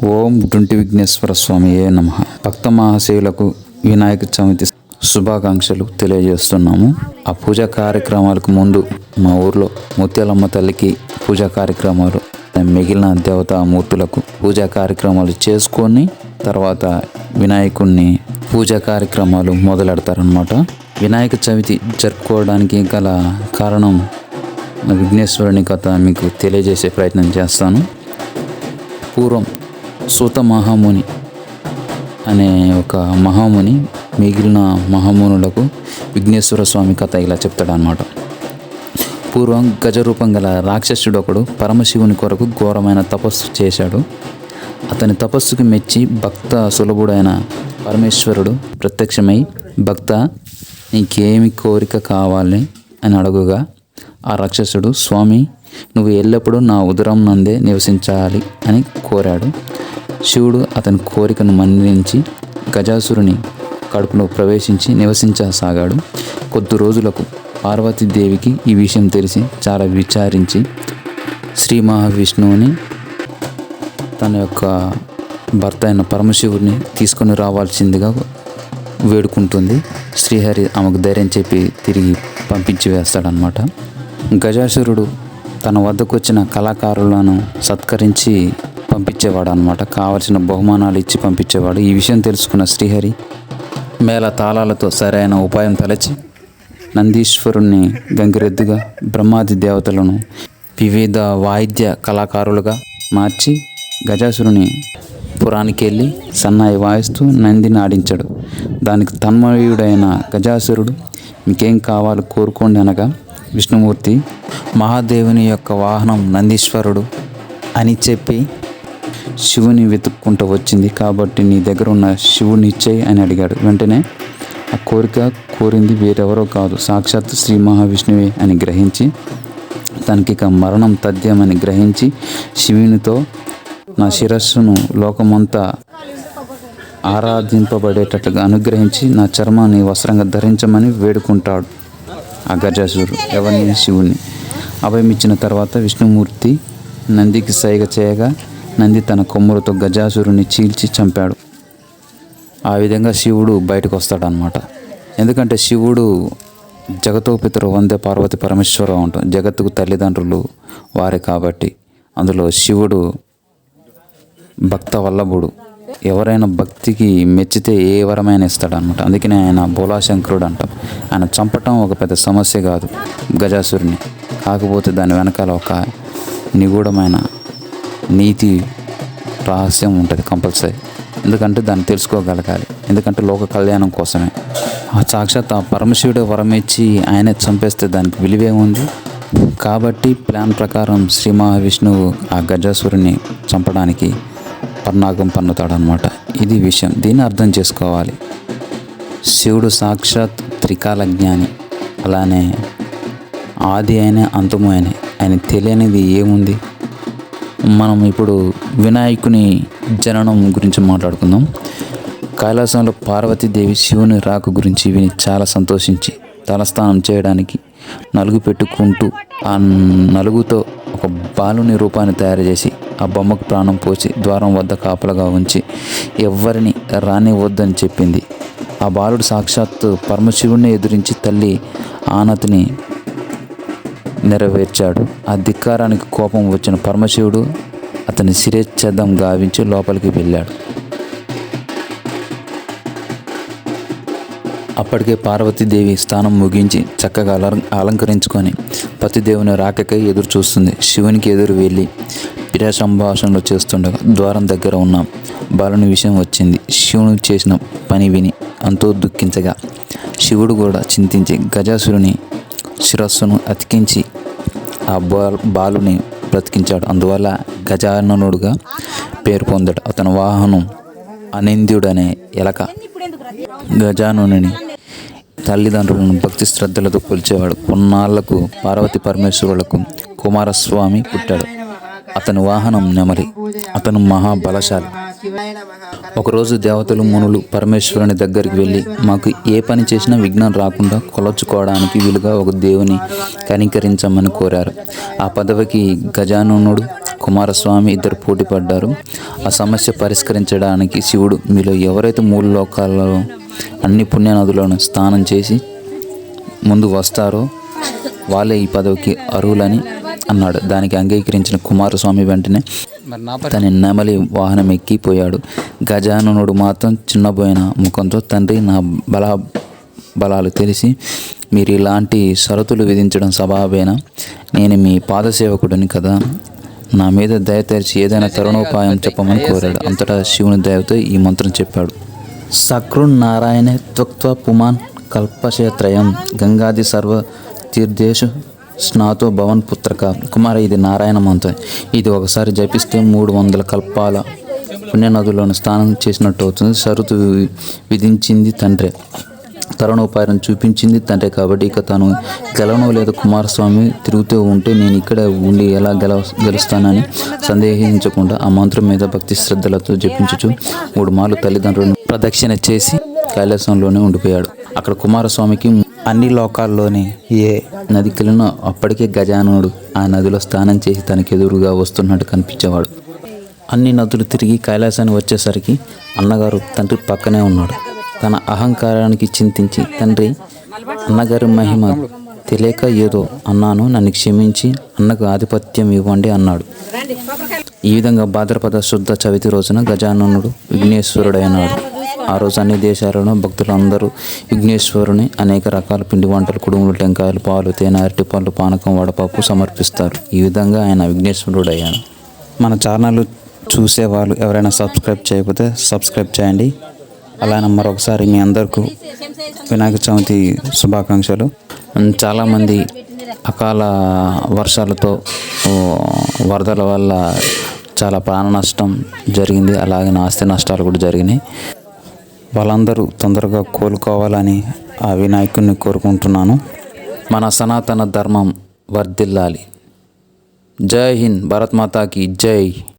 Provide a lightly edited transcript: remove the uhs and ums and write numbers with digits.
ఓం డుంటి విఘ్నేశ్వర స్వామియే నమః. భక్త మహాశయులకు వినాయక చవితి శుభాకాంక్షలు తెలియజేస్తున్నాము. ఆ పూజా కార్యక్రమాలకు ముందు మా ఊర్లో ముత్యాలమ్మ తల్లికి పూజా కార్యక్రమాలు, మిగిలిన దేవతామూర్తులకు పూజా కార్యక్రమాలు చేసుకొని తర్వాత వినాయకుడిని పూజా కార్యక్రమాలు మొదలెడతారనమాట. వినాయక చవితి జరుపుకోవడానికి గల కారణం విఘ్నేశ్వరుని కథ మీకు తెలియజేసే ప్రయత్నం చేస్తాను. పూర్వం సూత మహాముని అనే ఒక మహాముని మిగిలిన మహామునులకు విఘ్నేశ్వర స్వామి కథ ఇలా చెప్తాడనమాట. పూర్వం గజరూపం గల రాక్షసుడు ఒకడు పరమశివుని కొరకు ఘోరమైన తపస్సు చేశాడు. అతని తపస్సుకి మెచ్చి భక్త సులభుడైన పరమేశ్వరుడు ప్రత్యక్షమై, భక్త నీకేమి కోరిక కావాలి అని అడుగుగా ఆ రాక్షసుడు, స్వామి నువ్వు ఎల్లప్పుడూ నా ఉదరం నందే నివసించాలి అని కోరాడు. శివుడు అతని కోరికను మన్నించి గజాసురుని కడుపులో ప్రవేశించి నివసించసాగాడు. కొద్ది రోజులకు పార్వతీదేవికి ఈ విషయం తెలిసి చాలా విచారించి శ్రీ మహావిష్ణువుని తన యొక్క భర్త అయిన పరమశివుడిని తీసుకొని రావాల్సిందిగా వేడుకుంటుంది. శ్రీహరి ఆమెకు ధైర్యం చెప్పి తిరిగి పంపించి వేస్తాడనమాట. గజాసురుడు తన వద్దకు వచ్చిన కళాకారులను సత్కరించి పంపించేవాడు అనమాట. కావలసిన బహుమానాలు ఇచ్చి పంపించేవాడు. ఈ విషయం తెలుసుకున్న శ్రీహరి మేళ తాళాలతో సరైన ఉపాయం తలచి నందీశ్వరుణ్ణి గంగిరెద్దుగా, బ్రహ్మాది దేవతలను వివిధ వాయిద్య కళాకారులుగా మార్చి గజాసురుని పురానికి వెళ్ళి సన్నాయి వాయిస్తూ నందిని ఆడించాడు. దానికి తన్మయుడైన గజాసురుడు మీకేం కావాలో కోరుకోండి అనగా విష్ణుమూర్తి మహాదేవుని యొక్క వాహనం నందీశ్వరుడు అని చెప్పి శివుని వెతుక్కుంటూ వచ్చింది. కాబట్టి నీ దగ్గర ఉన్న శివుని ఇచ్చేయి అని అడిగాడు. వెంటనే ఆ కోరిక కోరింది వేరెవరో కాదు, సాక్షాత్ శ్రీ మహావిష్ణువే అని గ్రహించి తనకి ఇక మరణం తథ్యమని గ్రహించి శివునితో నా శిరస్సును లోకమంతా ఆరాధింపబడేటట్లుగా అనుగ్రహించి నా చర్మాన్ని వస్త్రంగా ధరించమని వేడుకుంటాడు ఆ గజాసురుడు. ఎవరిని? శివుణ్ణి. అభయమిచ్చిన తర్వాత విష్ణుమూర్తి నందికి సైగ చేయగా నంది తన కొమ్ములతో గజాసురుని చీల్చి చంపాడు. ఆ విధంగా శివుడు బయటకు వస్తాడనమాట. ఎందుకంటే శివుడు జగతోపితరు వందే పార్వతి పరమేశ్వర ఉంటాం, జగత్తుకు తల్లిదండ్రులు వారే కాబట్టి అందులో శివుడు భక్త వల్లభుడు. ఎవరైనా భక్తికి మెచ్చితే ఏ వరమైనా ఇస్తాడనమాట. అందుకనే ఆయన బోలాశంకరుడు అంటాం. ఆయన చంపటం ఒక పెద్ద సమస్య కాదు గజాసురుని, కాకపోతే దాని వెనకాల ఒక నిగూఢమైన నీతి రహస్యం ఉంటుంది కంపల్సరీ. ఎందుకంటే దాన్ని తెలుసుకోగలగాలి. ఎందుకంటే లోక కళ్యాణం కోసమే. సాక్షాత్ ఆ పరమశివుడు వరమిచ్చి ఆయనే చంపేస్తే దానికి విలువే ఉంది. కాబట్టి ప్లాన్ ప్రకారం శ్రీ మహావిష్ణువు ఆ గజాసురుని చంపడానికి పన్నాగం పన్నుతాడనమాట. ఇది విషయం. దీన్ని అర్థం చేసుకోవాలి. శివుడు సాక్షాత్ త్రికాల జ్ఞాని, అలానే ఆది అయిన అంతము అయిన ఆయన తెలియనిది ఏముంది. మనం ఇప్పుడు వినాయకుని జననం గురించి మాట్లాడుకుందాం. కైలాసంలో పార్వతీదేవి శివుని రాక గురించి విని చాలా సంతోషించి తలస్నానం చేయడానికి నలుగు పెట్టుకుంటూ ఆ నలుగుతో ఒక బాలుని రూపాన్ని తయారు చేసి ఆ బొమ్మకు ప్రాణం పోసి ద్వారం వద్ద కాపలగా ఉంచి ఎవ్వరిని రానివద్దని చెప్పింది. ఆ బాలుడు సాక్షాత్తు పరమశివుణ్ణి ఎదురించి తల్లి ఆనతిని నెరవేర్చాడు. ఆ ధిక్కారానికి కోపం వచ్చిన పరమశివుడు అతని శిరచ్ఛేదం గావించి లోపలికి వెళ్ళాడు. అప్పటికే పార్వతీదేవి స్నానం ముగించి చక్కగా అలంకరించుకొని పతిదేవుని రాకకై ఎదురు చూస్తుంది. శివునికి ఎదురు వెళ్ళి ప్రియ సంభాషణలు చేస్తుండగా ద్వారం దగ్గర ఉన్న బాలుని విషయం వచ్చింది. శివుడు చేసిన పని విని ఎంతో దుఃఖించగా శివుడు కూడా చింతించి గజాసురుని శిరస్సును అతికించి ఆ బాలుని బ్రతికించాడు. అందువల్ల గజాననుడుగా పేరు పొందాడు. అతని వాహనం అనింద్యుడనే ఎలక. గజాననుని తల్లిదండ్రులను భక్తి శ్రద్ధలతో కొలిచేవాడు. కొన్నాళ్లకు పార్వతీ పరమేశ్వరులకు కుమారస్వామి పుట్టాడు. అతని వాహనం నెమలి. అతను మహాబలశాలి. ఒకరోజు దేవతలు మునులు పరమేశ్వరుని దగ్గరికి వెళ్ళి మాకు ఏ పని చేసినా విఘ్నం రాకుండా కొలచుకోవడానికి వీలుగా ఒక దేవుని కనికరించమని కోరారు. ఆ పదవికి గజాననుడు కుమారస్వామి ఇద్దరు పోటీ పడ్డారు. ఆ సమస్య పరిష్కరించడానికి శివుడు మీలో ఎవరైతే 3 లోకాలలో అన్ని పుణ్య నదులను స్నానం చేసి ముందు వస్తారో వాళ్ళే ఈ పదవికి అర్హులని అన్నాడు. దానికి అంగీకరించిన కుమారస్వామి వెంటనే తన నెమలి వాహనం ఎక్కిపోయాడు. గజాననుడు మాత్రం చిన్నబోయిన ముఖంతో, తండ్రి నా బలాలు తెలిసి మీరు ఇలాంటి షరతులు విధించడం స్వభావేనా? నేను మీ పాదసేవకుడిని కదా, నా మీద దయ తెరిచి ఏదైనా తరుణోపాయం చెప్పమని కోరాడు. అంతటా శివుని దయతో ఈ మంత్రం చెప్పాడు. సకృన్ నారాయణ త్వక్త్వ పుమాన్ కల్పశేత్రయం గంగాది సర్వ తీర్థేషు స్నాతో భవన్ పుత్రక. కుమార, ఇది నారాయణ మంత్రం. ఇది ఒకసారి జపిస్తే 300 కల్పాల పుణ్యనదులను స్నానం చేసినట్టు అవుతుంది. షరతు విధించింది తండ్రే, తరుణోపాయం చూపించింది తండ్రి. కాబట్టి ఇక తను గెలవనో లేదా కుమారస్వామి తిరుగుతూ ఉంటే నేను ఇక్కడ ఉండి ఎలా గెలుస్తానని సందేహించకుండా ఆ మంత్రం మీద భక్తి శ్రద్ధలతో జపించుచు 3 మార్లు తల్లిదండ్రులను ప్రదక్షిణ చేసి కైలాసంలోనే ఉండిపోయాడు. అక్కడ కుమారస్వామికి అన్ని లోకాల్లోని ఏ నదికెళ్ళినా అప్పటికే గజాననుడు ఆ నదిలో స్నానం చేసి తనకు ఎదురుగా వస్తున్నట్టు కనిపించేవాడు. అన్ని నదులు తిరిగి కైలాసానికి వచ్చేసరికి అన్నగారు తండ్రి పక్కనే ఉన్నాడు. తన అహంకారానికి చింతించి, తండ్రి, అన్నగారి మహిమ తెలియక ఏదో అన్నాను, నన్ను క్షమించి అన్నకు ఆధిపత్యం ఇవ్వండి అన్నాడు. ఈ విధంగా భాద్రపద శుద్ధ చవితి రోజున గజాననుడు విఘ్నేశ్వరుడైనాడు. ఆ రోజు అన్ని దేశాలను భక్తులందరూ విఘ్నేశ్వరుని అనేక రకాల పిండి వంటలు, కుడుములు, టెంకాయలు, పాలు, తేనె, అరటిపళ్ళు, పానకం, వడపప్పు సమర్పిస్తారు. ఈ విధంగా ఆయన విఘ్నేశ్వరుడు అయ్యాడు. మన ఛానల్ చూసేవాళ్ళు ఎవరైనా సబ్స్క్రైబ్ చేయకపోతే సబ్స్క్రైబ్ చేయండి. అలానే మరొకసారి మీ అందరికీ వినాయక చవితి శుభాకాంక్షలు. చాలామంది అకాల వర్షాలతో వరదల వల్ల చాలా ప్రాణ నష్టం జరిగింది, అలాగే ఆస్తి నష్టాలు కూడా జరిగినాయి. వాళ్ళందరూ తొందరగా కోలుకోవాలని ఆ వినాయకుడిని కోరుకుంటున్నాను. మన సనాతన ధర్మం వర్ధిల్లాలి. జై హింద్, భారత్ మాతాకి జై.